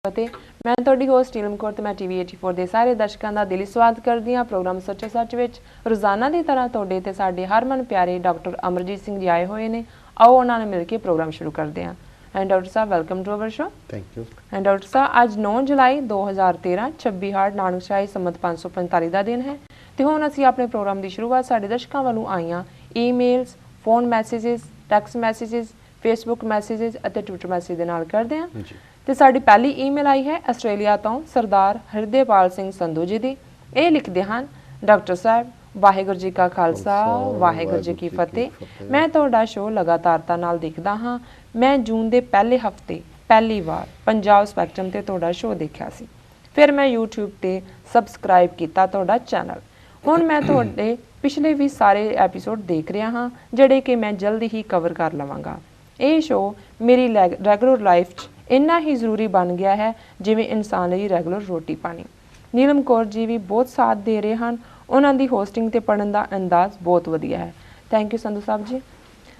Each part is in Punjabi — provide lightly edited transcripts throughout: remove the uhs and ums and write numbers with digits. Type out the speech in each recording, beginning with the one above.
फतेह। मैं तुहाडी होस्ट नीलम कौर ते मैं TV 84 ਦੇ ਸਾਰੇ ਦਰਸ਼ਕਾਂ ਦਾ ਦਿਲੀ ਸਵਾਗਤ ਕਰਦੀ ਹਾਂ। ਪ੍ਰੋਗਰਾਮ ਸੱਚੋ ਸੱਚ ਵਿੱਚ ਰੋਜ਼ਾਨਾ ਦੀ ਤਰ੍ਹਾਂ ਤੁਹਾਡੇ ਤੇ ਸਾਡੇ ਹਰਮਨ ਪਿਆਰੇ ਡਾਕਟਰ ਅਮਰਜੀਤ ਸਿੰਘ ਜੀ ਆਏ ਹੋਏ ਨੇ। ਆਓ ਉਹਨਾਂ ਨਾਲ ਮਿਲ ਕੇ ਪ੍ਰੋਗਰਾਮ ਸ਼ੁਰੂ ਕਰਦੇ ਹਾਂ। ਐਂਡ ਡਾਕਟਰ ਸਾਹਿਬ welcome to our show. Thank you. And doctor ਸਾਹਿਬ ਅੱਜ 9 ਜੁਲਾਈ 2013 26 ਹਾੜ ਨਾਨਕਸ਼ਾਹੀ ਸੰਮਤ 545 ਦਾ ਦਿਨ ਹੈ ਤੇ ਹੁਣ ਅਸੀਂ ਆਪਣੇ ਪ੍ਰੋਗਰਾਮ ਦੀ ਸ਼ੁਰੂਆਤ ਸਾਡੇ ਦਰਸ਼ਕਾਂ ਵੱਲੋਂ ਆਈਆਂ emails, phone messages, text messages, Facebook messages ਅਤੇ ਟਵਿੱਟਰ ਮੈਸੇਜ ਦੇ ਨਾਲ ਕਰਦੇ ਹਾਂ। ਤੇ ਸਾਡੀ ਪਹਿਲੀ ਈਮੇਲ ਆਈ ਹੈ ਆਸਟ੍ਰੇਲੀਆ ਤੋਂ ਸਰਦਾਰ ਹਰਦੇਪਾਲ ਸਿੰਘ ਸੰਧੂ ਜੀ ਦੀ। ਇਹ ਲਿਖਦੇ ਹਨ, ਡਾਕਟਰ ਸਾਹਿਬ ਵਾਹਿਗੁਰੂ ਜੀ ਕਾ ਖਾਲਸਾ ਵਾਹਿਗੁਰੂ ਜੀ ਕੀ ਫਤਿਹ। ਮੈਂ ਤੁਹਾਡਾ ਸ਼ੋਅ ਲਗਾਤਾਰਤਾ ਨਾਲ ਦੇਖਦਾ ਹਾਂ। ਮੈਂ ਜੂਨ ਦੇ ਪਹਿਲੇ ਹਫਤੇ ਪਹਿਲੀ ਵਾਰ ਪੰਜਾਬ ਸਪੈਕਟਰਮ ਤੇ ਤੁਹਾਡਾ ਸ਼ੋਅ ਦੇਖਿਆ ਸੀ। ਫਿਰ ਮੈਂ YouTube ਤੇ ਸਬਸਕ੍ਰਾਈਬ ਕੀਤਾ ਤੁਹਾਡਾ ਚੈਨਲ। ਹੁਣ ਮੈਂ ਤੁਹਾਡੇ ਪਿਛਲੇ ਵੀ ਸਾਰੇ ਐਪੀਸੋਡ ਦੇਖ ਰਿਹਾ ਹਾਂ ਜਿਹੜੇ ਕਿ ਮੈਂ ਜਲਦੀ ਹੀ ਕਵਰ ਕਰ ਲਵਾਂਗਾ। ਇਹ ਸ਼ੋਅ ਮੇਰੀ ਰੈਗੂਲਰ ਲਾਈਫ 'ਚ ਇੰਨਾ ਹੀ ਜ਼ਰੂਰੀ ਬਣ ਗਿਆ ਹੈ ਜਿਵੇਂ ਇਨਸਾਨ ਲਈ ਰੈਗੂਲਰ ਰੋਟੀ ਪਾਣੀ। ਨੀਲਮ ਕੌਰ ਜੀ ਵੀ ਬਹੁਤ ਸਾਥ ਦੇ ਰਹੇ ਹਨ। ਉਹਨਾਂ ਦੀ ਹੋਸਟਿੰਗ ਤੇ ਪੜ੍ਹਨ ਦਾ ਅੰਦਾਜ਼ ਬਹੁਤ ਵਧੀਆ ਹੈ। Thank you Sandhu Sahib ji.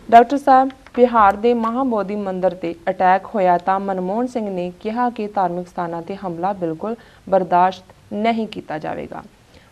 Doctor ਸਾਹਿਬ, ਬਿਹਾਰ ਦੇ ਮਹਾਬੋਧੀ ਮੰਦਿਰ ਤੇ ਅਟੈਕ ਹੋਇਆ ਤਾਂ ਮਨਮੋਹਨ ਸਿੰਘ ਨੇ ਕਿਹਾ ਕਿ ਧਾਰਮਿਕ ਸਥਾਨਾਂ ਤੇ ਹਮਲਾ ਬਿਲਕੁਲ ਬਰਦਾਸ਼ਤ ਨਹੀਂ ਕੀਤਾ ਜਾਵੇਗਾ।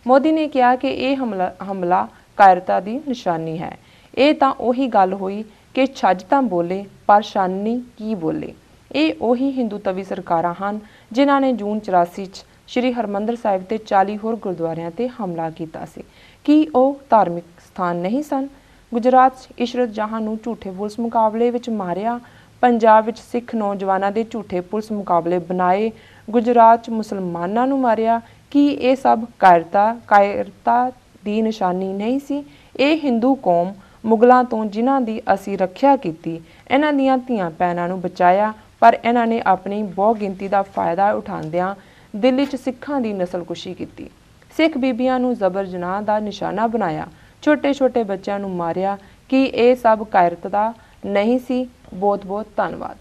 ਮੋਦੀ ਨੇ ਕਿਹਾ ਕਿ ਇਹ ਹਮਲਾ ਕਾਇਰਤਾ ਦੀ ਨਿਸ਼ਾਨੀ ਹੈ। ਇਹ ਤਾਂ ਉਹੀ ਗੱਲ ਹੋਈ ਕਿ ਛੱਜ ਤਾਂ ਬੋਲੇ ਪਰ ਛਾਨਣੀ ਕੀ ਬੋਲੇ। ਇਹ ਉਹੀ ਹਿੰਦੂਤਵੀ ਸਰਕਾਰਾਂ ਹਨ ਜਿਨ੍ਹਾਂ ਨੇ ਜੂਨ 84 'ਚ ਸ਼੍ਰੀ ਹਰਿਮੰਦਰ ਸਾਹਿਬ ਤੇ 40 ਹੋਰ ਗੁਰਦੁਆਰਿਆਂ ਤੇ ਹਮਲਾ ਕੀਤਾ ਸੀ। ਕੀ ਉਹ ਧਾਰਮਿਕ ਸਥਾਨ ਨਹੀਂ ਸਨ? ਗੁਜਰਾਤ 'ਚ ਇਸ਼ਰਤ ਜਹਾਂ ਨੂੰ ਝੂਠੇ ਪੁਲਿਸ ਮੁਕਾਬਲੇ ਵਿੱਚ ਮਾਰਿਆ। ਪੰਜਾਬ ਵਿੱਚ ਸਿੱਖ ਨੌਜਵਾਨਾਂ ਦੇ ਝੂਠੇ ਪੁਲਿਸ ਮੁਕਾਬਲੇ ਬਣਾਏ। ਗੁਜਰਾਤ 'ਚ ਮੁਸਲਮਾਨਾਂ ਨੂੰ ਮਾਰਿਆ। ਕੀ ਇਹ ਸਭ ਕਾਇਰਤਾ ਦੀ ਨਿਸ਼ਾਨੀ ਨਹੀਂ ਸੀ? ਇਹ ਹਿੰਦੂ ਕੌਮ ਮੁਗਲਾਂ ਤੋਂ ਜਿਨ੍ਹਾਂ ਦੀ ਅਸੀਂ ਰੱਖਿਆ ਕੀਤੀ, ਇਹਨਾਂ ਦੀਆਂ ਧੀਆਂ ਭੈਣਾਂ ਨੂੰ ਬਚਾਇਆ, ਪਰ ਇਹਨਾਂ ਨੇ ਆਪਣੀ ਬਹੁ ਗਿਣਤੀ ਦਾ ਫਾਇਦਾ ਉਠਾਉਂਦਿਆਂ ਦਿੱਲੀ 'ਚ ਸਿੱਖਾਂ ਦੀ ਨਸਲਕੁਸ਼ੀ ਕੀਤੀ। ਸਿੱਖ ਬੀਬੀਆਂ ਨੂੰ ਜ਼ਬਰ ਜਨਾਹ ਦਾ ਨਿਸ਼ਾਨਾ ਬਣਾਇਆ। ਛੋਟੇ ਛੋਟੇ ਬੱਚਿਆਂ ਨੂੰ ਮਾਰਿਆ। ਕੀ ਇਹ ਸਭ ਕਾਇਰਤ ਦਾ ਨਹੀਂ ਸੀ? ਬਹੁਤ ਬਹੁਤ ਧੰਨਵਾਦ।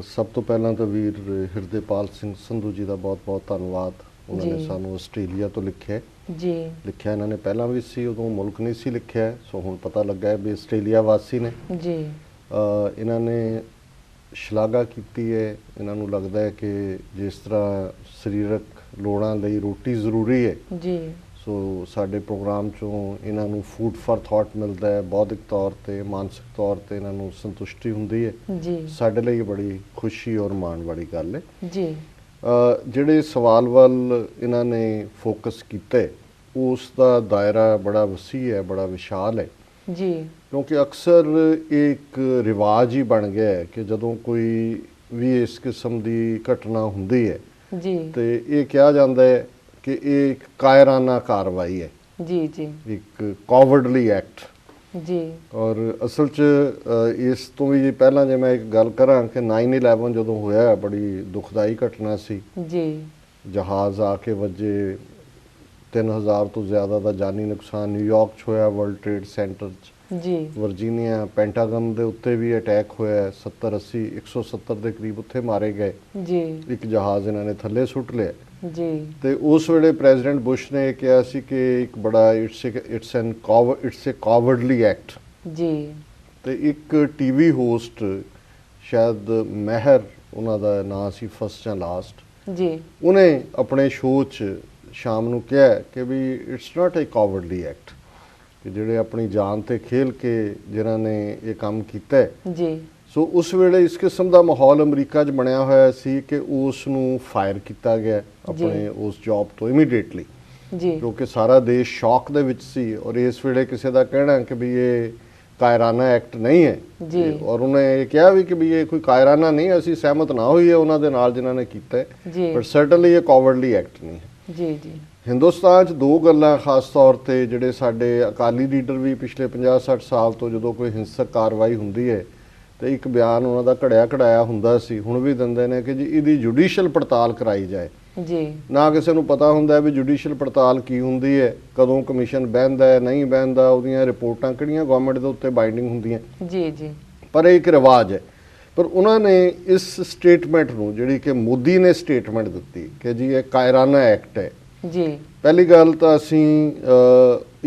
ਸਭ ਤੋਂ ਪਹਿਲਾਂ ਤਾਂ ਵੀਰ ਹਿਰਦੇਪਾਲ ਸਿੰਘ ਸੰਧੂ ਜੀ ਦਾ ਬਹੁਤ ਬਹੁਤ ਧੰਨਵਾਦ। ਉਹਨਾਂ ਨੇ ਸਾਨੂੰ ਆਸਟ੍ਰੇਲੀਆ ਤੋਂ ਲਿਖਿਆ ਜੀ। ਲਿਖਿਆ ਇਹਨਾਂ ਨੇ ਪਹਿਲਾਂ ਵੀ ਸੀ, ਉਦੋਂ ਮੁਲਕ ਨਹੀਂ ਸੀ ਲਿਖਿਆ, ਸੋ ਹੁਣ ਪਤਾ ਲੱਗਾ ਵੀ ਆਸਟ੍ਰੇਲੀਆ ਵਾਸੀ ਨੇ ਜੀ। ਇਹਨਾਂ ਨੇ ਸ਼ਲਾਘਾ ਕੀਤੀ ਹੈ। ਇਹਨਾਂ ਨੂੰ ਲੱਗਦਾ ਹੈ ਕਿ ਜਿਸ ਤਰ੍ਹਾਂ ਸਰੀਰਕ ਲੋੜਾਂ ਲਈ ਰੋਟੀ ਜ਼ਰੂਰੀ ਹੈ ਜੀ, ਸੋ ਸਾਡੇ ਪ੍ਰੋਗਰਾਮ 'ਚੋਂ ਇਹਨਾਂ ਨੂੰ ਫੂਡ ਫਾਰ ਥਾਟ ਮਿਲਦਾ ਹੈ। ਬੌਧਿਕ ਤੌਰ 'ਤੇ, ਮਾਨਸਿਕ ਤੌਰ 'ਤੇ ਇਹਨਾਂ ਨੂੰ ਸੰਤੁਸ਼ਟੀ ਹੁੰਦੀ ਹੈ ਜੀ। ਸਾਡੇ ਲਈ ਬੜੀ ਖੁਸ਼ੀ ਔਰ ਮਾਣ ਵਾਲੀ ਗੱਲ ਹੈ ਜੀ। ਜਿਹੜੇ ਸਵਾਲ ਵੱਲ ਇਹਨਾਂ ਨੇ ਫੋਕਸ ਕੀਤਾ ਉਸ ਦਾ ਦਾਇਰਾ ਬੜਾ ਵਸੀਹ ਹੈ, ਬੜਾ ਵਿਸ਼ਾਲ ਹੈ ਜੀ। ਕਿਉਂਕਿ ਅਕਸਰ ਇਹ ਇੱਕ ਰਿਵਾਜ ਹੀ ਬਣ ਗਿਆ ਹੈ ਕਿ ਜਦੋਂ ਕੋਈ ਵੀ ਇਸ ਕਿਸਮ ਦੀ ਘਟਨਾ ਹੁੰਦੀ ਹੈ ਜੀ ਤੇ ਇਹ ਕਿਹਾ ਜਾਂਦਾ ਹੈ ਕਿ ਇਹ ਇੱਕ ਕਾਇਰਾਨਾ ਕਾਰਵਾਈ ਹੈ। ਜੀ ਜੀ। ਇੱਕ ਕਾਵਰਡਲੀ ਐਕਟ ਜੀ। ਔਰ ਅਸਲ 'ਚ ਇਸ ਤੋਂ ਵੀ ਪਹਿਲਾਂ ਜੇ ਮੈਂ ਇੱਕ ਗੱਲ ਕਰਾਂ ਕਿ 9/11 ਜਦੋਂ ਹੋਇਆ ਬੜੀ ਦੁਖਦਾਈ ਘਟਨਾ ਸੀ ਜੀ। ਜਹਾਜ਼ ਆ ਕੇ ਵੱਜੇ, 3000 ਤੋਂ ਜ਼ਿਆਦਾ ਦਾ ਜਾਨੀ ਨੁਕਸਾਨ ਨਿਊਯਾਰਕ 'ਚ ਹੋਇਆ, ਵਰਲਡ ਟ੍ਰੇਡ ਸੈਂਟਰ 'ਚ ਜੀ, ਵਰਜੀਨੀਆ, ਪੈਂਟਾਗਨ ਦੇ ਉੱਤੇ ਵੀ ਅਟੈਕ ਹੋਇਆ। 70-80 170 ਦੇ ਕਰੀਬ ਉੱਥੇ ਮਾਰੇ ਗਏ ਜੀ। ਇੱਕ ਜਹਾਜ਼ ਇਹਨਾਂ ਨੇ ਥੱਲੇ ਸੁੱਟ ਲਿਆ ਜੀ। ਤੇ ਉਸ ਵੇਲੇ ਪ੍ਰੈਜ਼ੀਡੈਂਟ ਬੁਸ਼ ਨੇ ਕਿਹਾ ਸੀ ਕਿ ਇੱਕ ਬੜਾ ਇਟਸ ਏ ਕਾਵਰਡਲੀ ਐਕਟ ਜੀ। ਤੇ ਇੱਕ ਟੀਵੀ ਹੋਸਟ, ਸ਼ਾਇਦ ਮਹਿਰ ਉਹਨਾਂ ਦਾ ਨਾਂ ਸੀ, ਫਸਟ ਜਾਂ ਲਾਸਟ ਜੀ, ਉਹਨੇ ਆਪਣੇ ਸ਼ੋਅ 'ਚ ਸ਼ਾਮ ਨੂੰ ਕਿਹਾ ਕਿ ਵੀ ਇਟਸ ਨਾਟ ਏ ਕਾਵਰਡਲੀ ਐਕਟ, ਕਿ ਜਿਹੜੇ ਆਪਣੀ ਜਾਨ ਤੇ ਖੇਲ ਕੇ ਜਿਨ੍ਹਾਂ ਨੇ ਇਹ ਕੰਮ ਕੀਤਾ ਜੀ। ਸੋ ਉਸ ਵੇਲੇ ਇਸ ਕਿਸਮ ਦਾ ਮਾਹੌਲ ਅਮਰੀਕਾ 'ਚ ਬਣਿਆ ਹੋਇਆ ਸੀ ਕਿ ਉਸ ਨੂੰ ਫਾਇਰ ਕੀਤਾ ਗਿਆ ਆਪਣੇ ਉਸ ਜੌਬ ਤੋਂ ਇਮੀਡੀਏਟਲੀ ਜੀ, ਕਿਉਂਕਿ ਸਾਰਾ ਦੇਸ਼ ਸ਼ੌਕ ਦੇ ਵਿੱਚ ਸੀ। ਔਰ ਇਸ ਵੇਲੇ ਕਿਸੇ ਦਾ ਕਹਿਣਾ ਕਿ ਵੀ ਇਹ ਕਾਇਰਾਨਾ ਐਕਟ ਨਹੀਂ ਹੈ ਜੀ, ਔਰ ਉਹਨੇ ਇਹ ਕਿਹਾ ਵੀ ਕਿ ਵੀ ਇਹ ਕੋਈ ਕਾਇਰਾਨਾ ਨਹੀਂ, ਅਸੀਂ ਸਹਿਮਤ ਨਾ ਹੋਈਏ ਉਹਨਾਂ ਦੇ ਨਾਲ ਜਿਨ੍ਹਾਂ ਨੇ ਕੀਤਾ ਜੀ, ਪਰ ਸਰਟਨਲੀ ਇਹ ਕਾਵਰਡਲੀ ਐਕਟ ਨਹੀਂ ਹੈ ਜੀ ਜੀ। ਹਿੰਦੁਸਤਾਨ 'ਚ ਦੋ ਗੱਲਾਂ ਖਾਸ ਤੌਰ 'ਤੇ ਜਿਹੜੇ ਸਾਡੇ ਅਕਾਲੀ ਲੀਡਰ ਵੀ ਪਿਛਲੇ 50-60 ਸਾਲ ਤੋਂ ਜਦੋਂ ਕੋਈ ਹਿੰਸਕ ਕਾਰਵਾਈ ਹੁੰਦੀ ਹੈ ਤੇ ਇੱਕ ਬਿਆਨ ਉਹਨਾਂ ਦਾ ਘੜਿਆ ਹੁੰਦਾ ਸੀ, ਹੁਣ ਵੀ ਦਿੰਦੇ ਨੇ ਕਿ ਜੀ ਇਹਦੀ ਜੁਡੀਸ਼ੀਅਲ ਪੜਤਾਲ ਕਰਾਈ ਜਾਏ ਜੀ। ਨਾ ਕਿਸੇ ਨੂੰ ਪਤਾ ਹੁੰਦਾ ਵੀ ਜੁਡੀਸ਼ੀਅਲ ਪੜਤਾਲ ਕੀ ਹੁੰਦੀ ਹੈ, ਕਦੋਂ ਕਮਿਸ਼ਨ ਬਹਿੰਦਾ ਹੈ, ਨਹੀਂ ਬਹਿੰਦਾ, ਉਹਦੀਆਂ ਰਿਪੋਰਟਾਂ ਕਿਹੜੀਆਂ ਗਵਰਨਮੈਂਟ ਦੇ ਉੱਤੇ ਬਾਈਂਡਿੰਗ ਹੁੰਦੀਆਂ ਜੀ ਜੀ। ਪਰ ਇਹ ਇੱਕ ਰਿਵਾਜ ਹੈ। ਪਰ ਉਹਨਾਂ ਨੇ ਇਸ ਸਟੇਟਮੈਂਟ ਨੂੰ, ਜਿਹੜੀ ਕਿ ਮੋਦੀ ਨੇ ਸਟੇਟਮੈਂਟ ਦਿੱਤੀ ਕਿ ਜੀ ਇਹ ਕਾਇਰਾਨਾ ਐਕਟ ਹੈ ਜੀ, ਪਹਿਲੀ ਗੱਲ ਤਾਂ ਅਸੀਂ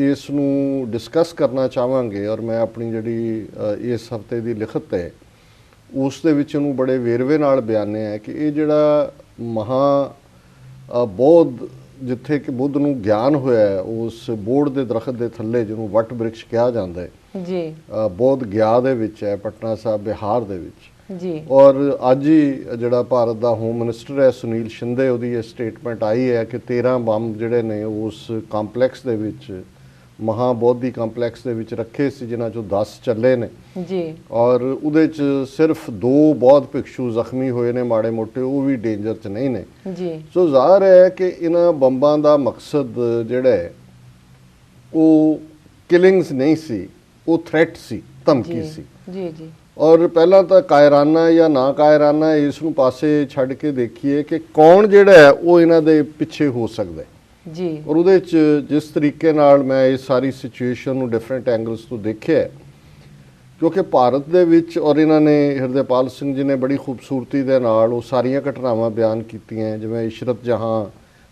ਇਸ ਨੂੰ ਡਿਸਕਸ ਕਰਨਾ ਚਾਹਾਂਗੇ। ਔਰ ਮੈਂ ਆਪਣੀ ਜਿਹੜੀ ਇਸ ਹਫਤੇ ਦੀ ਲਿਖਤ ਹੈ ਉਸ ਦੇ ਵਿੱਚ ਉਹਨੂੰ ਬੜੇ ਵੇਰਵੇ ਨਾਲ ਬਿਆਨਿਆ ਕਿ ਇਹ ਜਿਹੜਾ ਬੋਧ ਜਿੱਥੇ ਕਿ ਬੁੱਧ ਨੂੰ ਗਿਆਨ ਹੋਇਆ ਉਸ ਬੋੜ ਦੇ ਦਰਖਤ ਦੇ ਥੱਲੇ, ਜਿਹਨੂੰ ਵਟ ਬ੍ਰਿਕਸ਼ ਕਿਹਾ ਜਾਂਦਾ ਹੈ ਜੀ, ਬੋਧ ਗਿਆ ਦੇ ਵਿੱਚ ਹੈ, ਪਟਨਾ ਸਾਹਿਬ ਬਿਹਾਰ ਦੇ ਵਿੱਚ ਜੀ। ਔਰ ਅੱਜ ਹੀ ਜਿਹੜਾ ਭਾਰਤ ਦਾ ਹੋਮ ਮਿਨਿਸਟਰ ਹੈ ਸੁਨੀਲ ਸ਼ਿੰਦੇ, ਉਹਦੀ ਇਹ ਸਟੇਟਮੈਂਟ ਆਈ ਹੈ ਕਿ 13 ਬੰਬ ਜਿਹੜੇ ਨੇ ਉਸ ਕੰਪਲੈਕਸ ਦੇ ਵਿੱਚ, ਮਹਾਬੋਧੀ ਕੰਪਲੈਕਸ ਦੇ ਵਿੱਚ ਰੱਖੇ ਸੀ, ਜਿਨ੍ਹਾਂ ਚੋਂ 10 ਚੱਲੇ ਨੇ ਜੀ। ਔਰ ਉਹਦੇ ਚ ਸਿਰਫ 2 ਬੌਧ ਭਿਕਸ਼ੂ ਜ਼ਖਮੀ ਹੋਏ ਨੇ ਮਾੜੇ ਮੋਟੇ, ਉਹ ਵੀ ਡੇਂਜਰ ਚ ਨਹੀਂ ਨੇ ਜੀ। ਸੋ ਜ਼ਾਹਰ ਹੈ ਕਿ ਇਹਨਾਂ ਬੰਬਾਂ ਦਾ ਮਕਸਦ ਜਿਹੜਾ ਹੈ ਉਹ ਕਿਲਿੰਗਸ ਨਹੀਂ ਸੀ, ਉਹ ਥ੍ਰੈਟ ਸੀ, ਧਮਕੀ ਸੀ। ਜੀ ਜੀ। ਔਰ ਪਹਿਲਾਂ ਤਾਂ ਕਾਇਰਾਨਾ ਜਾਂ ਨਾ ਕਾਇਰਾਨਾ ਇਸ ਨੂੰ ਪਾਸੇ ਛੱਡ ਕੇ ਦੇਖੀਏ ਕਿ ਕੌਣ ਜਿਹੜਾ ਹੈ ਉਹ ਇਹਨਾਂ ਦੇ ਪਿੱਛੇ ਹੋ ਸਕਦਾ ਹੈ ਜੀ। ਔਰ ਉਹਦੇ ਚ ਜਿਸ ਤਰੀਕੇ ਨਾਲ ਮੈਂ ਇਸ ਸਾਰੀ ਸਿਚੁਏਸ਼ਨ ਨੂੰ ਡਿਫਰੈਂਟ ਐਂਗਲਸ ਤੋਂ ਦੇਖਿਆ, ਕਿਉਂਕਿ ਭਾਰਤ ਦੇ ਵਿੱਚ, ਔਰ ਇਹਨਾਂ ਨੇ ਹਿਰਦੇਪਾਲ ਸਿੰਘ ਜੀ ਨੇ ਬੜੀ ਖੂਬਸੂਰਤੀ ਦੇ ਨਾਲ ਉਹ ਸਾਰੀਆਂ ਘਟਨਾਵਾਂ ਬਿਆਨ ਕੀਤੀਆਂ, ਜਿਵੇਂ ਇਸ਼ਰਤ ਜਹਾਂ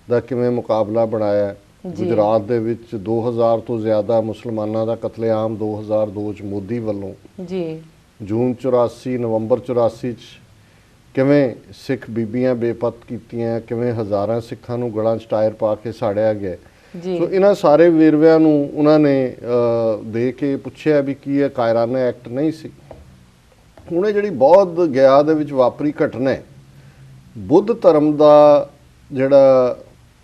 ਦਾ ਕਿਵੇਂ ਮੁਕਾਬਲਾ ਬਣਾਇਆ। ਗੁਜਰਾਤ ਦੇ ਵਿੱਚ 2000 ਤੋਂ ਜ਼ਿਆਦਾ ਮੁਸਲਮਾਨਾਂ ਦਾ ਕਤਲੇਆਮ 2002 ਚ ਮੋਦੀ ਵੱਲੋਂ ਜੀ। ਜੂਨ 84, ਨਵੰਬਰ 84 ਚ ਕਿਵੇਂ ਸਿੱਖ ਬੀਬੀਆਂ ਬੇਪਤ ਕੀਤੀਆਂ, ਕਿਵੇਂ ਹਜ਼ਾਰਾਂ ਸਿੱਖਾਂ ਨੂੰ ਗਲਾਂ 'ਚ ਟਾਇਰ ਪਾ ਕੇ ਸਾੜਿਆ ਗਿਆ। ਸੋ ਇਹਨਾਂ ਸਾਰੇ ਵੇਰਵਿਆਂ ਨੂੰ ਉਹਨਾਂ ਨੇ ਦੇ ਕੇ ਪੁੱਛਿਆ ਵੀ ਕੀ ਇਹ ਕਾਇਰਾਨਾ ਐਕਟ ਨਹੀਂ ਸੀ। ਹੁਣ ਇਹ ਜਿਹੜੀ ਬੌਧ ਗਿਆ ਦੇ ਵਿੱਚ ਵਾਪਰੀ ਘਟਨਾ ਹੈ, ਬੁੱਧ ਧਰਮ ਦਾ ਜਿਹੜਾ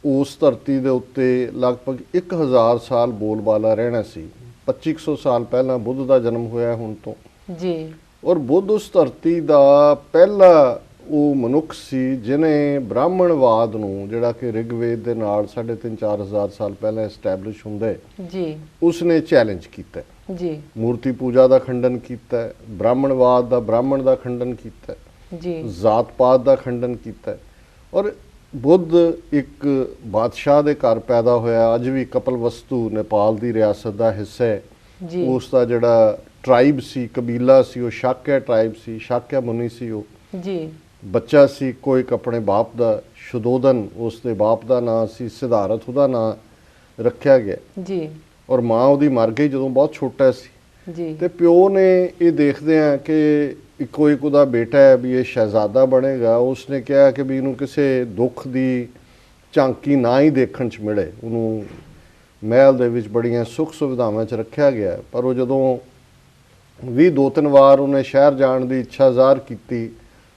ਉਸ ਧਰਤੀ ਦੇ ਉੱਤੇ ਲਗਭਗ 1000 ਸਾਲ ਬੋਲਬਾਲਾ ਰਹਿਣਾ ਸੀ। 2500 ਸਾਲ ਪਹਿਲਾਂ ਬੁੱਧ ਦਾ ਜਨਮ ਹੋਇਆ ਹੁਣ ਤੋਂ ਜੀ। ਔਰ ਬੁੱਧ ਉਸ ਧਰਤੀ ਦਾ ਪਹਿਲਾ ਉਹ ਮਨੁੱਖ ਸੀ ਜਿਹਨੇ ਬ੍ਰਾਹਮਣਵਾਦ ਨੂੰ, ਜਿਹੜਾ ਕਿ ਰਿਗਵੇਦ ਦੇ ਨਾਲ 3500-4000 ਸਾਲ ਪਹਿਲਾਂ ਐਸਟੈਬਲਿਸ਼ ਹੁੰਦਾ ਹੈ ਜੀ, ਉਸਨੇ ਚੈਲੰਜ ਕੀਤਾ ਜੀ। ਮੂਰਤੀ ਪੂਜਾ ਦਾ ਖੰਡਨ ਕੀਤਾ, ਬ੍ਰਾਹਮਣਵਾਦ ਦਾ, ਬ੍ਰਾਹਮਣ ਦਾ ਖੰਡਨ ਕੀਤਾ ਜੀ, ਜ਼ਾਤ ਪਾਤ ਦਾ ਖੰਡਨ ਕੀਤਾ। ਔਰ ਬੁੱਧ ਇੱਕ ਬਾਦਸ਼ਾਹ ਦੇ ਘਰ ਪੈਦਾ ਹੋਇਆ। ਅੱਜ ਵੀ ਕਪਲਵਸਤੂ ਨੇਪਾਲ ਦੀ ਰਿਆਸਤ ਦਾ ਹਿੱਸਾ ਹੈ। ਉਸ ਦਾ ਜਿਹੜਾ ਟ੍ਰਾਈਬ ਸੀ, ਕਬੀਲਾ ਸੀ, ਉਹ ਸ਼ਾਕਿਆ ਟ੍ਰਾਈਬ ਸੀ, ਸ਼ਾਕਿਆ ਮੁਨੀ ਸੀ ਉਹ ਜੀ। ਬੱਚਾ ਸੀ ਕੋਈ ਆਪਣੇ ਬਾਪ ਦਾ, ਸ਼ੁਦੋਦਨ ਉਸ ਦੇ ਬਾਪ ਦਾ ਨਾਂ ਸੀ, ਸਿਧਾਰਥ ਉਹਦਾ ਨਾਂ ਰੱਖਿਆ ਗਿਆ ਜੀ। ਔਰ ਮਾਂ ਉਹਦੀ ਮਰ ਗਈ ਜਦੋਂ ਬਹੁਤ ਛੋਟਾ ਸੀ ਜੀ। ਤੇ ਪਿਓ ਨੇ ਇਹ ਦੇਖਦੇ ਆ ਕਿ ਇੱਕੋ ਇੱਕ ਉਹਦਾ ਬੇਟਾ ਹੈ ਵੀ ਇਹ ਸ਼ਹਿਜ਼ਾਦਾ ਬਣੇਗਾ, ਉਸਨੇ ਕਿਹਾ ਕਿ ਵੀ ਇਹਨੂੰ ਕਿਸੇ ਦੁੱਖ ਦੀ ਝਾਂਕੀ ਨਾ ਹੀ ਦੇਖਣ 'ਚ ਮਿਲੇ। ਉਹਨੂੰ ਮਹਿਲ ਦੇ ਵਿੱਚ ਬੜੀਆਂ ਸੁੱਖ ਸੁਵਿਧਾਵਾਂ 'ਚ ਰੱਖਿਆ ਗਿਆ, ਪਰ ਉਹ ਜਦੋਂ ਵੀ 2-3 ਵਾਰ ਉਹਨੇ ਸ਼ਹਿਰ ਜਾਣ ਦੀ ਇੱਛਾ ਜ਼ਾਹਰ ਕੀਤੀ,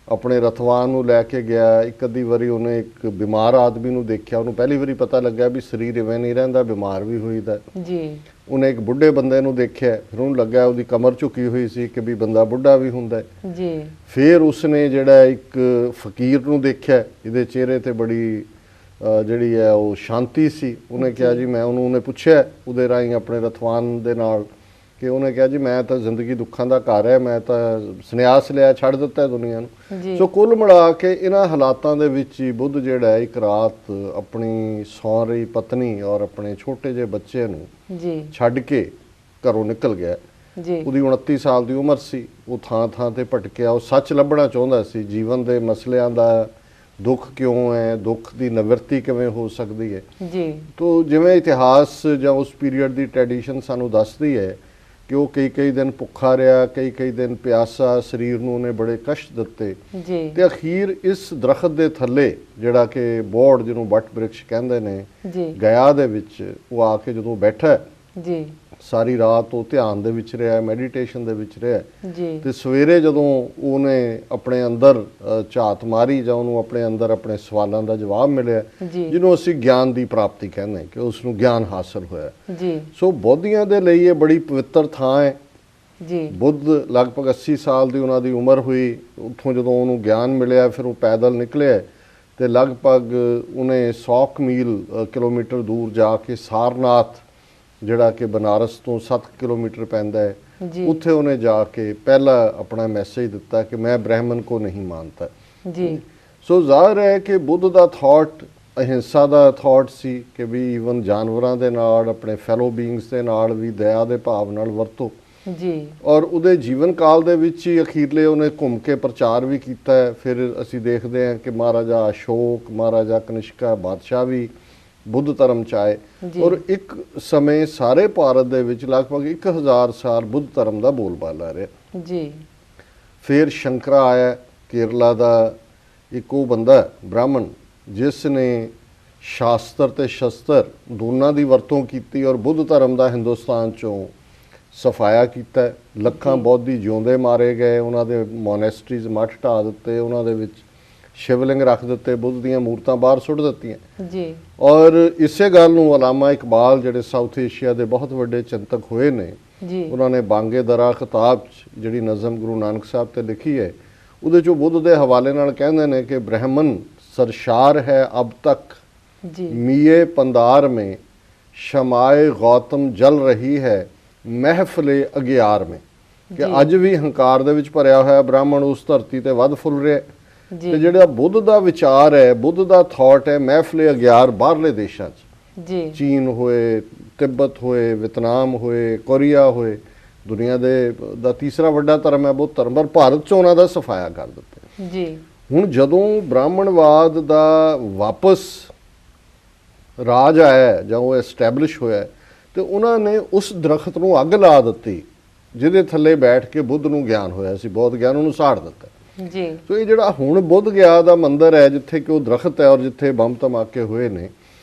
ਆਪਣੇ ਰਥਵਾਨ ਨੂੰ ਲੈ ਕੇ ਗਿਆ। ਇੱਕ ਅੱਧੀ ਵਾਰੀ ਉਹਨੇ ਇੱਕ ਬਿਮਾਰ ਆਦਮੀ ਨੂੰ ਦੇਖਿਆ, ਉਹਨੂੰ ਪਹਿਲੀ ਵਾਰੀ ਪਤਾ ਲੱਗਾ ਵੀ ਸਰੀਰ ਇਵੇਂ ਨਹੀਂ ਰਹਿੰਦਾ, ਬਿਮਾਰ ਵੀ ਹੋਈਦਾ ਜੀ। ਉਹਨੇ ਇੱਕ ਬੁੱਢੇ ਬੰਦੇ ਨੂੰ ਦੇਖਿਆ, ਫਿਰ ਉਹਨੂੰ ਲੱਗਾ ਉਹਦੀ ਕਮਰ ਝੁਕੀ ਹੋਈ ਸੀ ਕਿ ਵੀ ਬੰਦਾ ਬੁੱਢਾ ਵੀ ਹੁੰਦਾ ਜੀ। ਫਿਰ ਉਸਨੇ ਜਿਹੜਾ ਇੱਕ ਫਕੀਰ ਨੂੰ ਦੇਖਿਆ, ਇਹਦੇ ਚਿਹਰੇ ਤੇ ਬੜੀ ਜਿਹੜੀ ਹੈ ਉਹ ਸ਼ਾਂਤੀ ਸੀ। ਉਹਨੇ ਕਿਹਾ ਜੀ ਮੈਂ ਉਹਨੇ ਪੁੱਛਿਆ ਉਹਦੇ ਰਾਹੀਂ ਆਪਣੇ ਰਥਵਾਨ ਦੇ ਨਾਲ ਕਿ ਉਹਨੇ ਕਿਹਾ ਜੀ ਮੈਂ ਤਾਂ ਜ਼ਿੰਦਗੀ ਦੁੱਖਾਂ ਦਾ ਘਰ ਹੈ, ਮੈਂ ਤਾਂ ਸੰਨਿਆਸ ਲਿਆ, ਛੱਡ ਦਿੱਤਾ ਦੁਨੀਆ ਨੂੰ। ਸੋ ਕੁੱਲ ਮਿਲਾ ਕੇ ਇਹਨਾਂ ਹਾਲਾਤਾਂ ਦੇ ਵਿੱਚ ਹੀ ਬੁੱਧ ਜਿਹੜਾ ਇੱਕ ਰਾਤ ਆਪਣੀ ਸੌਂ ਰਹੀ ਪਤਨੀ ਔਰ ਆਪਣੇ ਛੋਟੇ ਜਿਹੇ ਬੱਚੇ ਨੂੰ ਛੱਡ ਕੇ ਘਰੋਂ ਨਿਕਲ ਗਿਆ। ਉਹਦੀ 29 ਸਾਲ ਦੀ ਉਮਰ ਸੀ। ਉਹ ਥਾਂ ਥਾਂ ਤੇ ਭਟਕਿਆ, ਉਹ ਸੱਚ ਲੱਭਣਾ ਚਾਹੁੰਦਾ ਸੀ, ਜੀਵਨ ਦੇ ਮਸਲਿਆਂ ਦਾ, ਦੁੱਖ ਕਿਉਂ ਹੈ, ਦੁੱਖ ਦੀ ਨਿਵਰਤੀ ਕਿਵੇਂ ਹੋ ਸਕਦੀ ਹੈ ਜੀ। ਤੋ ਜਿਵੇਂ ਇਤਿਹਾਸ ਜਾਂ ਉਸ ਪੀਰੀਅਡ ਦੀ ਟ੍ਰੈਡੀਸ਼ਨ ਸਾਨੂੰ ਦੱਸਦੀ ਹੈ ਕਿ ਉਹ ਕਈ ਦਿਨ ਭੁੱਖਾ ਰਿਹਾ, ਕਈ ਦਿਨ ਪਿਆਸਾ, ਸਰੀਰ ਨੂੰ ਉਹਨੇ ਬੜੇ ਕਸ਼ਟ ਦਿੱਤੇ ਤੇ ਅਖੀਰ ਇਸ ਦਰਖਤ ਦੇ ਥੱਲੇ ਜਿਹੜਾ ਕਿ ਬੋੜ, ਜਿਹਨੂੰ ਵਟ ਬ੍ਰਿਕਸ਼ ਕਹਿੰਦੇ ਨੇ, ਗਿਆ ਦੇ ਵਿੱਚ ਉਹ ਆ ਕੇ ਜਦੋਂ ਬੈਠਾ ਜੀ, ਸਾਰੀ ਰਾਤ ਉਹ ਧਿਆਨ ਦੇ ਵਿੱਚ ਰਿਹਾ, ਮੈਡੀਟੇਸ਼ਨ ਦੇ ਵਿੱਚ ਰਿਹਾ ਤੇ ਸਵੇਰੇ ਜਦੋਂ ਉਹਨੇ ਆਪਣੇ ਅੰਦਰ ਝਾਤ ਮਾਰੀ ਜਾਂ ਉਹਨੂੰ ਆਪਣੇ ਅੰਦਰ ਆਪਣੇ ਸਵਾਲਾਂ ਦਾ ਜਵਾਬ ਮਿਲਿਆ, ਜਿਹਨੂੰ ਅਸੀਂ ਗਿਆਨ ਦੀ ਪ੍ਰਾਪਤੀ ਕਹਿੰਦੇ ਕਿ ਉਸ ਨੂੰ ਗਿਆਨ ਹਾਸਲ ਹੋਇਆ। ਸੋ ਬੋਧੀਆਂ ਦੇ ਲਈ ਇਹ ਬੜੀ ਪਵਿੱਤਰ ਥਾਂ ਹੈ ਜੀ। ਬੁੱਧ ਲਗਭਗ 80 ਸਾਲ ਦੀ ਉਹਨਾਂ ਦੀ ਉਮਰ ਹੋਈ। ਉੱਥੋਂ ਜਦੋਂ ਉਹਨੂੰ ਗਿਆਨ ਮਿਲਿਆ ਫਿਰ ਉਹ ਪੈਦਲ ਨਿਕਲਿਆ ਤੇ ਲਗਭਗ ਉਹਨੇ 100 ਕਿਲੋਮੀਟਰ ਦੂਰ ਜਾ ਕੇ ਸਾਰਨਾਥ, ਜਿਹੜਾ ਕਿ ਬਨਾਰਸ ਤੋਂ 7 ਕਿਲੋਮੀਟਰ ਪੈਂਦਾ ਹੈ, ਉੱਥੇ ਉਹਨੇ ਜਾ ਕੇ ਪਹਿਲਾ ਆਪਣਾ ਮੈਸੇਜ ਦਿੱਤਾ ਕਿ ਮੈਂ ਬ੍ਰਾਹਮਣ ਕੋ ਨਹੀਂ ਮਾਨਤਾ ਜੀ। ਸੋ ਜ਼ਾਹਿਰ ਹੈ ਕਿ ਬੁੱਧ ਦਾ ਥਾਟ ਅਹਿੰਸਾ ਦਾ ਥਾਟ ਸੀ ਕਿ ਵੀ ਈਵਨ ਜਾਨਵਰਾਂ ਦੇ ਨਾਲ, ਆਪਣੇ ਫੈਲੋ ਬੀਇੰਗਸ ਦੇ ਨਾਲ ਵੀ ਦਇਆ ਦੇ ਭਾਵ ਨਾਲ ਵਰਤੋ ਜੀ। ਔਰ ਉਹਦੇ ਜੀਵਨ ਕਾਲ ਦੇ ਵਿੱਚ ਹੀ ਅਖੀਰਲੇ ਉਹਨੇ ਘੁੰਮ ਕੇ ਪ੍ਰਚਾਰ ਵੀ ਕੀਤਾ ਹੈ। ਫਿਰ ਅਸੀਂ ਦੇਖਦੇ ਹਾਂ ਕਿ ਮਹਾਰਾਜਾ ਅਸ਼ੋਕ, ਮਹਾਰਾਜਾ ਕਨਿਸ਼ਕਾ ਬਾਦਸ਼ਾਹ ਵੀ ਬੁੱਧ ਧਰਮ ਚ ਆਏ ਔਰ ਇੱਕ ਸਮੇਂ ਸਾਰੇ ਭਾਰਤ ਦੇ ਵਿੱਚ ਲਗਭਗ 1000 ਸਾਲ ਬੁੱਧ ਧਰਮ ਦਾ ਬੋਲਬਾਲਾ ਰਿਹਾ ਜੀ। ਫਿਰ ਸ਼ੰਕਰਾ ਆਇਆ ਕੇਰਲਾ ਦਾ, ਇੱਕ ਉਹ ਬੰਦਾ ਬ੍ਰਾਹਮਣ ਜਿਸ ਨੇ ਸ਼ਾਸਤਰ ਤੇ ਸ਼ਸਤਰ ਦੋਨਾਂ ਦੀ ਵਰਤੋਂ ਕੀਤੀ ਔਰ ਬੁੱਧ ਧਰਮ ਦਾ ਹਿੰਦੁਸਤਾਨ ਚੋਂ ਸਫਾਇਆ ਕੀਤਾ। ਲੱਖਾਂ ਬੌਧੀ ਜਿਉਂਦੇ ਮਾਰੇ ਗਏ, ਉਹਨਾਂ ਦੇ ਮੋਨੈਸਟਰੀਜ਼ ਮੱਠ ਢਾਹ ਦਿੱਤੇ, ਉਹਨਾਂ ਦੇ ਵਿੱਚ ਸ਼ਿਵਲਿੰਗ ਰੱਖ ਦਿੱਤੇ, ਬੁੱਧ ਦੀਆਂ ਮੂਰਤਾਂ ਬਾਹਰ ਸੁੱਟ ਦਿੱਤੀਆਂ ਜੀ। ਔਰ ਇਸੇ ਗੱਲ ਨੂੰ ਅਲਾਮਾ ਇਕਬਾਲ ਜਿਹੜੇ ਸਾਊਥ ਏਸ਼ੀਆ ਦੇ ਬਹੁਤ ਵੱਡੇ ਚਿੰਤਕ ਹੋਏ ਨੇ ਜੀ, ਉਹਨਾਂ ਨੇ ਬਾਂਗੇ ਦਰਾ ਖਿਤਾਬ 'ਚ ਜਿਹੜੀ ਨਜ਼ਮ ਗੁਰੂ ਨਾਨਕ ਸਾਹਿਬ ਤੇ ਲਿਖੀ ਹੈ ਉਹਦੇ 'ਚੋਂ ਬੁੱਧ ਦੇ ਹਵਾਲੇ ਨਾਲ ਕਹਿੰਦੇ ਨੇ ਕਿ ਬ੍ਰਹਮਨ ਸਰਸ਼ਾਰ ਹੈ ਅਬ ਤੱਕ ਜੀ, ਮੀਏ ਪੰਦਾਰ में ਸ਼ਮਾਏ ਗੌਤਮ ਜਲ ਰਹੀ ਹੈ ਮਹਿਫਲੇ ਅਗਿਆਰ में ਕਿ ਅੱਜ ਵੀ ਹੰਕਾਰ ਦੇ ਵਿੱਚ ਭਰਿਆ ਹੋਇਆ ਬ੍ਰਾਹਮਣ ਉਸ ਧਰਤੀ ਤੇ ਵੱਧ ਫੁੱਲ ਰਿਹਾ ਤੇ ਜਿਹੜਾ ਬੁੱਧ ਦਾ ਵਿਚਾਰ ਹੈ, ਬੁੱਧ ਦਾ ਥਾਟ ਹੈ ਮਹਿਫਲੇ ਅਗਿਆਰ ਬਾਹਰਲੇ ਦੇਸ਼ਾਂ 'ਚ ਜੀ, ਚੀਨ ਹੋਏ, ਤਿੱਬਤ ਹੋਏ, ਵਿਤਨਾਮ ਹੋਏ, ਕੋਰੀਆ ਹੋਏ, ਦੁਨੀਆ ਦਾ ਤੀਸਰਾ ਵੱਡਾ ਧਰਮ ਹੈ ਬੁੱਧ ਧਰਮ, ਪਰ ਭਾਰਤ 'ਚ ਉਹਨਾਂ ਦਾ ਸਫਾਇਆ ਕਰ ਦਿੱਤਾ ਜੀ। ਹੁਣ ਜਦੋਂ ਬ੍ਰਾਹਮਣਵਾਦ ਦਾ ਵਾਪਸ ਰਾਜ ਆਇਆ ਜਾਂ ਉਹ ਐਸਟੈਬਲਿਸ਼ ਹੋਇਆ ਤੇ ਉਹਨਾਂ ਨੇ ਉਸ ਦਰਖਤ ਨੂੰ ਅੱਗ ਲਾ ਦਿੱਤੀ ਜਿਹਦੇ ਥੱਲੇ ਬੈਠ ਕੇ ਬੁੱਧ ਨੂੰ ਗਿਆਨ ਹੋਇਆ ਸੀ, ਬੌਧ ਗਿਆਨ, ਉਹਨੂੰ ਸਾੜ ਦਿੱਤਾ ਜੀ। ਸੋ ਇਹ ਜਿਹੜਾ ਹੁਣ ਬੁੱਧ ਗਿਆ ਦਾ ਮੰਦਿਰ ਹੈ ਜਿੱਥੇ ਕਿ ਉਹ ਦਰਖਤ ਹੈ ਔਰ ਜਿੱਥੇ ਬੰਬ ਧਮਾਕੇ ਹੋਏ ਨੇ,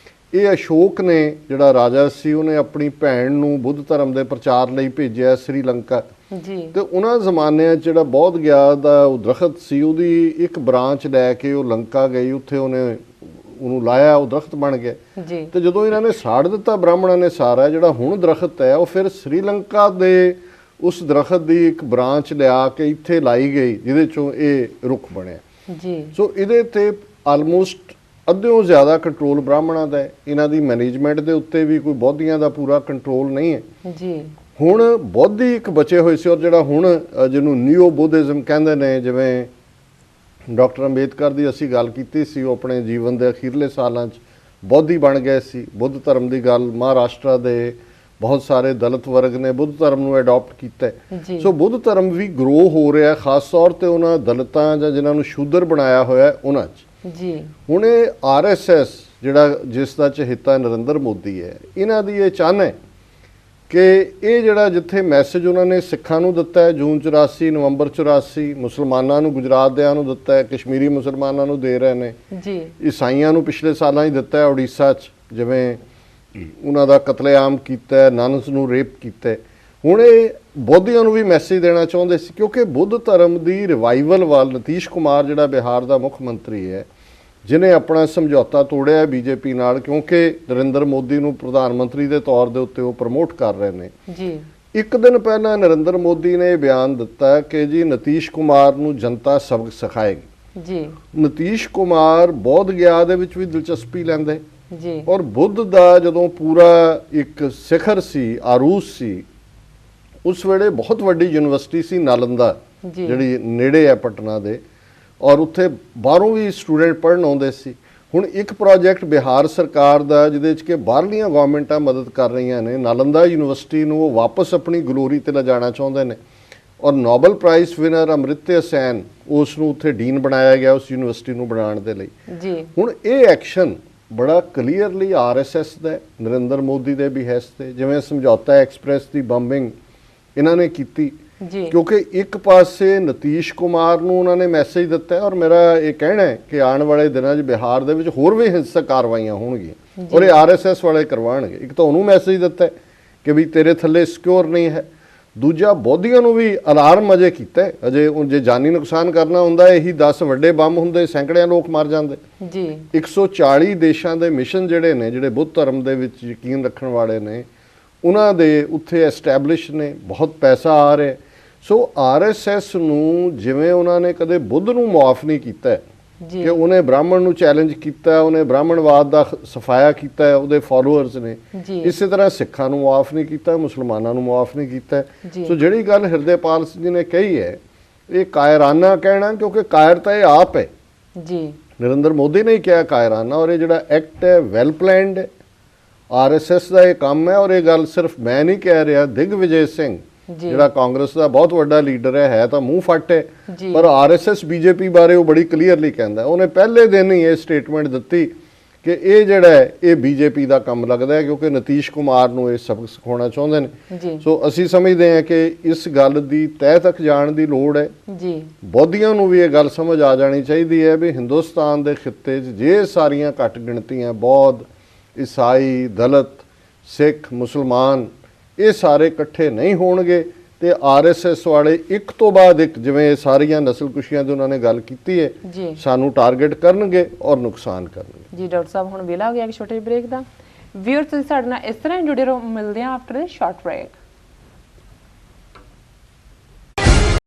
ਇਹ ਅਸ਼ੋਕ ਨੇ ਜਿਹੜਾ ਰਾਜਾ ਸੀ ਉਹਨੇ ਆਪਣੀ ਭੈਣ ਨੂੰ ਬੁੱਧ ਧਰਮ ਦੇ ਪ੍ਰਚਾਰ ਲਈ ਭੇਜਿਆ ਸ੍ਰੀਲੰਕਾ ਜੀ। ਤੇ ਉਹਨਾਂ ਜ਼ਮਾਨਿਆਂ 'ਚ ਜਿਹੜਾ ਬੌਧ ਗਿਆ ਦਾ ਉਹ ਦਰਖਤ ਸੀ ਉਹਦੀ ਇੱਕ ਬ੍ਰਾਂਚ ਲੈ ਕੇ ਉਹ ਲੰਕਾ ਗਈ, ਉੱਥੇ ਉਹਨੂੰ ਲਾਇਆ, ਉਹ ਦਰਖਤ ਬਣ ਗਿਆ ਜੀ। ਤੇ ਜਦੋਂ ਇਹਨਾਂ ਨੇ ਸਾੜ ਦਿੱਤਾ ਬ੍ਰਾਹਮਣਾਂ ਨੇ ਸਾਰਾ, ਜਿਹੜਾ ਹੁਣ ਦਰਖਤ ਹੈ ਉਹ ਫਿਰ ਸ੍ਰੀਲੰਕਾ ਦੇ ਉਸ ਦਰਖਤ ਦੀ ਇੱਕ ਬ੍ਰਾਂਚ ਲਿਆ ਕੇ ਇੱਥੇ ਲਾਈ ਗਈ ਜਿਹਦੇ ਚੋਂ ਇਹ ਰੁੱਖ ਬਣਿਆ ਜੀ। ਸੋ ਇਹਦੇ ਤੇ ਆਲਮੋਸਟ ਅੱਧਿਓਂ ਜ਼ਿਆਦਾ ਕੰਟਰੋਲ ਬ੍ਰਾਹਮਣਾਂ ਦਾ ਹੈ, ਇਹਨਾਂ ਦੀ ਮੈਨੇਜਮੈਂਟ ਦੇ ਉੱਤੇ ਵੀ ਕੋਈ ਬੌਧੀਆਂ ਦਾ ਪੂਰਾ ਕੰਟਰੋਲ ਨਹੀਂ ਹੈ ਜੀ। ਹੁਣ ਬੌਧੀ ਇੱਕ ਬਚੇ ਹੋਏ ਸੀ ਔਰ ਜਿਹੜਾ ਹੁਣ ਜਿਹਨੂੰ ਨਿਓ ਬੁੱਧਿਜ਼ਮ ਕਹਿੰਦੇ ਨੇ, ਜਿਵੇਂ ਡਾਕਟਰ ਅੰਬੇਦਕਰ ਦੀ ਅਸੀਂ ਗੱਲ ਕੀਤੀ ਸੀ, ਉਹ ਆਪਣੇ ਜੀਵਨ ਦੇ ਅਖੀਰਲੇ ਸਾਲਾਂ 'ਚ ਬੌਧੀ ਬਣ ਗਏ ਸੀ। ਬੁੱਧ ਧਰਮ ਦੀ ਗੱਲ, ਮਹਾਰਾਸ਼ਟਰ ਦੇ ਬਹੁਤ ਸਾਰੇ ਦਲਿਤ ਵਰਗ ਨੇ ਬੁੱਧ ਧਰਮ ਨੂੰ ਅਡਾਪਟ ਕੀਤਾ। ਸੋ ਬੁੱਧ ਧਰਮ ਵੀ ਗਰੋ ਹੋ ਰਿਹਾ, ਖਾਸ ਤੌਰ ਤੇ ਉਹਨਾਂ ਦਲਿਤਾਂ ਜਾਂ ਜਿਨ੍ਹਾਂ ਨੂੰ ਸ਼ੂਦਰ ਬਣਾਇਆ ਹੋਇਆ ਉਹਨਾਂ 'ਚ ਜੀ। ਹੁਣ ਇਹ ਆਰਐਸਐਸ ਜਿਹੜਾ ਜਿਸ ਦਾ ਚਹੇਤਾ ਨਰਿੰਦਰ ਮੋਦੀ ਹੈ, ਇਹਨਾਂ ਦੀ ਇਹ ਚਾਹਨਾ ਹੈ ਕਿ ਇਹ ਜਿਹੜਾ ਜਿੱਥੇ ਮੈਸੇਜ ਉਹਨਾਂ ਨੇ ਸਿੱਖਾਂ ਨੂੰ ਦਿੱਤਾ ਹੈ ਜੂਨ 84, ਨਵੰਬਰ 84, ਮੁਸਲਮਾਨਾਂ ਨੂੰ, ਗੁਜਰਾਤ ਦਿਆਂ ਨੂੰ ਦਿੱਤਾ ਹੈ, ਕਸ਼ਮੀਰੀ ਮੁਸਲਮਾਨਾਂ ਨੂੰ ਦੇ ਰਹੇ ਨੇ ਜੀ, ਈਸਾਈਆਂ ਨੂੰ ਪਿਛਲੇ ਸਾਲਾਂ ਹੀ ਦਿੱਤਾ ਹੈ, ਉੜੀਸਾ 'ਚ ਜਿਵੇਂ ਉਹਨਾਂ ਦਾ ਕਤਲੇਆਮ ਕੀਤਾ, ਨਨਸ ਨੂੰ ਰੇਪ ਕੀਤਾ। ਹੁਣ ਇਹ ਬੌਧੀਆਂ ਨੂੰ ਵੀ ਮੈਸੇਜ ਦੇਣਾ ਚਾਹੁੰਦੇ ਸੀ ਕਿਉਂਕਿ ਬੁੱਧ ਧਰਮ ਦੀ ਰਿਵਾਈਵਲ ਵੱਲ ਨਿਤੀਸ਼ ਕੁਮਾਰ ਜਿਹੜਾ ਬਿਹਾਰ ਦਾ ਮੁੱਖ ਮੰਤਰੀ ਹੈ, ਜਿਨੇ ਆਪਣਾ ਸਮਝੌਤਾ ਤੋੜਿਆ ਬੀਜੇਪੀ ਨਾਲ, ਕਿਉਂਕਿ ਨਰਿੰਦਰ ਮੋਦੀ ਨੂੰ ਪ੍ਰਧਾਨ ਮੰਤਰੀ ਦੇ ਤੌਰ ਦੇ ਉੱਤੇ ਉਹ ਪ੍ਰਮੋਟ ਕਰ ਰਹੇ ਨੇ ਜੀ। ਇੱਕ ਦਿਨ ਪਹਿਲਾਂ ਨਰਿੰਦਰ ਮੋਦੀ ਨੇ ਇਹ ਬਿਆਨ ਦਿੱਤਾ ਕਿ ਜੀ ਨਿਤੀਸ਼ ਕੁਮਾਰ ਨੂੰ ਜਨਤਾ ਸਬਕ ਸਿਖਾਏਗੀ ਜੀ। ਨਿਤੀਸ਼ ਕੁਮਾਰ ਬੌਧ ਗਿਆ ਦੇ ਵਿੱਚ ਵੀ ਦਿਲਚਸਪੀ ਲੈਂਦੇ ਜੀ ਔਰ ਬੁੱਧ ਦਾ ਜਦੋਂ ਪੂਰਾ ਇੱਕ ਸਿਖਰ ਸੀ, ਆਰੂਸ ਸੀ, ਉਸ ਵੇਲੇ ਬਹੁਤ ਵੱਡੀ ਯੂਨੀਵਰਸਿਟੀ ਸੀ ਨਾਲੰਦਾ ਜਿਹੜੀ ਨੇੜੇ ਹੈ ਪਟਨਾ ਦੇ, ਔਰ ਉੱਥੇ ਬਾਹਰੋਂ ਵੀ ਸਟੂਡੈਂਟ ਪੜ੍ਹਨ ਆਉਂਦੇ ਸੀ। ਹੁਣ ਇੱਕ ਪ੍ਰੋਜੈਕਟ ਬਿਹਾਰ ਸਰਕਾਰ ਦਾ ਜਿਹਦੇ 'ਚ ਕਿ ਬਾਹਰਲੀਆਂ ਗਵਰਨਮੈਂਟਾਂ ਮਦਦ ਕਰ ਰਹੀਆਂ ਨੇ, ਨਾਲੰਦਾ ਯੂਨੀਵਰਸਿਟੀ ਨੂੰ ਉਹ ਵਾਪਸ ਆਪਣੀ ਗਲੋਰੀ ਤੇ ਲਿਜਾਣਾ ਚਾਹੁੰਦੇ ਨੇ ਔਰ ਨੋਬਲ ਪ੍ਰਾਈਜ਼ ਵਿਨਰ ਅਮ੍ਰਿਤਿਆ ਸੈਨ ਉਸ ਨੂੰ ਉੱਥੇ ਡੀਨ ਬਣਾਇਆ ਗਿਆ ਉਸ ਯੂਨੀਵਰਸਿਟੀ ਨੂੰ ਬਣਾਉਣ ਦੇ ਲਈ ਜੀ। ਹੁਣ ਇਹ ਐਕਸ਼ਨ ਬੜਾ ਕਲੀਅਰਲੀ ਆਰਐਸਐਸ ਦਾ, ਨਰਿੰਦਰ ਮੋਦੀ ਦੇ ਬਿਹੈਸਟ ਤੇ, ਜਿਵੇਂ ਸਮਝੌਤਾ ਐਕਸਪ੍ਰੈਸ ਦੀ ਬੰਬਿੰਗ ਇਹਨਾਂ ਨੇ ਕੀਤੀ ਕਿਉਂਕਿ ਇੱਕ ਪਾਸੇ ਨਿਤੀਸ਼ ਕੁਮਾਰ ਨੂੰ ਉਹਨਾਂ ਨੇ ਮੈਸੇਜ ਦਿੱਤਾ ਔਰ ਮੇਰਾ ਇਹ ਕਹਿਣਾ ਹੈ ਕਿ ਆਉਣ ਵਾਲੇ ਦਿਨਾਂ 'ਚ ਬਿਹਾਰ ਦੇ ਵਿੱਚ ਹੋਰ ਵੀ ਹਿੰਸਕ ਕਾਰਵਾਈਆਂ ਹੋਣਗੀਆਂ ਔਰ ਇਹ ਆਰਐਸਐਸ ਵਾਲੇ ਕਰਵਾਉਣਗੇ। ਇੱਕ ਤਾਂ ਉਹਨੂੰ ਮੈਸੇਜ ਦਿੱਤਾ ਕਿ ਵੀ ਤੇਰੇ ਥੱਲੇ ਸਿਕਿਉਰ ਨਹੀਂ ਹੈ, ਦੂਜਾ ਬੌਧੀਆਂ ਨੂੰ ਵੀ ਅਲਾਰਮ ਅਜੇ ਕੀਤਾ, ਅਜੇ ਜੇ ਜਾਨੀ ਨੁਕਸਾਨ ਕਰਨਾ ਹੁੰਦਾ ਇਹੀ 10 ਵੱਡੇ ਬੰਬ ਹੁੰਦੇ, ਸੈਂਕੜਿਆਂ ਲੋਕ ਮਰ ਜਾਂਦੇ ਜੀ। 140 ਦੇਸ਼ਾਂ ਦੇ ਮਿਸ਼ਨ ਜਿਹੜੇ ਨੇ, ਜਿਹੜੇ ਬੁੱਧ ਧਰਮ ਦੇ ਵਿੱਚ ਯਕੀਨ ਰੱਖਣ ਵਾਲੇ ਨੇ, ਉਹਨਾਂ ਦੇ ਉੱਥੇ ਐਸਟੈਬਲਿਸ਼ ਨੇ, ਬਹੁਤ ਪੈਸਾ ਆ ਰਿਹਾ। ਸੋ ਆਰਐਸਐਸ ਨੂੰ ਜਿਵੇਂ ਉਹਨਾਂ ਨੇ ਕਦੇ ਬੁੱਧ ਨੂੰ ਮੁਆਫ ਨਹੀਂ ਕੀਤਾ ਕਿ ਉਹਨੇ ਬ੍ਰਾਹਮਣ ਨੂੰ ਚੈਲੰਜ ਕੀਤਾ, ਉਹਨੇ ਬ੍ਰਾਹਮਣਵਾਦ ਦਾ ਸਫਾਇਆ ਕੀਤਾ, ਉਹਦੇ ਫਾਲੋਅਰਸ ਨੇ, ਇਸੇ ਤਰ੍ਹਾਂ ਸਿੱਖਾਂ ਨੂੰ ਮੁਆਫ ਨਹੀਂ ਕੀਤਾ, ਮੁਸਲਮਾਨਾਂ ਨੂੰ ਮੁਆਫ ਨਹੀਂ ਕੀਤਾ। ਸੋ ਜਿਹੜੀ ਗੱਲ ਹਿਰਦੇਪਾਲ ਸਿੰਘ ਜੀ ਨੇ ਕਹੀ ਹੈ ਇਹ ਕਾਇਰਾਨਾ ਕਹਿਣਾ, ਕਿਉਂਕਿ ਕਾਇਰ ਤਾਂ ਇਹ ਆਪ ਹੈ ਜੀ, ਨਰਿੰਦਰ ਮੋਦੀ ਨੇ ਹੀ ਕਿਹਾ ਕਾਇਰਾਨਾ, ਔਰ ਇਹ ਜਿਹੜਾ ਐਕਟ ਹੈ ਵੈਲ ਪਲੈਨਡ ਹੈ, ਆਰਐਸਐਸ ਦਾ ਇਹ ਕੰਮ ਹੈ। ਔਰ ਇਹ ਗੱਲ ਸਿਰਫ ਮੈਂ ਨਹੀਂ ਕਹਿ ਰਿਹਾ, ਦਿਗਵਿਜੇ ਸਿੰਘ ਜਿਹੜਾ ਕਾਂਗਰਸ ਦਾ ਬਹੁਤ ਵੱਡਾ ਲੀਡਰ ਹੈ ਤਾਂ ਮੂੰਹ ਫੱਟ ਹੈ, ਪਰ ਆਰਐਸਐਸ ਬੀਜੇਪੀ ਬਾਰੇ ਉਹ ਬੜੀ ਕਲੀਅਰਲੀ ਕਹਿੰਦਾ। ਉਹਨੇ ਪਹਿਲੇ ਦਿਨ ਹੀ ਇਹ ਸਟੇਟਮੈਂਟ ਦਿੱਤੀ ਕਿ ਇਹ ਜਿਹੜਾ ਹੈ ਇਹ ਬੀਜੇਪੀ ਦਾ ਕੰਮ ਲੱਗਦਾ ਹੈ, ਕਿਉਂਕਿ ਨਤੀਸ਼ ਕੁਮਾਰ ਨੂੰ ਇਹ ਸਬਕ ਸਿਖਾਉਣਾ ਚਾਹੁੰਦੇ ਨੇ। ਜੀ ਸੋ ਅਸੀਂ ਸਮਝਦੇ ਹਾਂ ਕਿ ਇਸ ਗੱਲ ਦੀ ਤਹਿ ਤੱਕ ਜਾਣ ਦੀ ਲੋੜ ਹੈ। ਜੀ ਬੋਧੀਆਂ ਨੂੰ ਵੀ ਇਹ ਗੱਲ ਸਮਝ ਆ ਜਾਣੀ ਚਾਹੀਦੀ ਹੈ ਵੀ ਹਿੰਦੁਸਤਾਨ ਦੇ ਖਿੱਤੇ 'ਚ ਜੇ ਸਾਰੀਆਂ ਘੱਟ ਗਿਣਤੀਆਂ ਬੌਧ, ਈਸਾਈ, ਦਲਿਤ, ਸਿੱਖ, ਮੁਸਲਮਾਨ ਇਹ ਸਾਰੇ ਇਕੱਠੇ ਨਹੀਂ ਹੋਣਗੇ ਤੇ ਆਰਐਸਐਸ ਵਾਲੇ ਇੱਕ ਤੋਂ ਬਾਅਦ ਇੱਕ, ਜਿਵੇਂ ਸਾਰੀਆਂ ਨਸਲਕੁਸ਼ੀਆਂ ਦੀ ਉਹਨਾਂ ਨੇ ਗੱਲ ਕੀਤੀ ਹੈ, ਜੀ ਸਾਨੂੰ ਟਾਰਗੇਟ ਕਰਨਗੇ ਔਰ ਨੁਕਸਾਨ ਕਰਨਗੇ। ਜੀ ਡਾਕਟਰ ਸਾਹਿਬ, ਹੁਣ ਵੇਲਾ ਹੋ ਗਿਆ ਇੱਕ ਛੋਟੇ ਬ੍ਰੇਕ ਦਾ। ਵੀਅਰਸ ਤੁਸੀਂ ਸਾਡੇ ਨਾਲ ਇਸ ਤਰ੍ਹਾਂ ਹੀ ਜੁੜੇ ਰਹੋ, ਮਿਲਦੇ ਹਾਂ ਆਫਟਰ ਅ ਸ਼ਾਰਟ ਬ੍ਰੇਕ।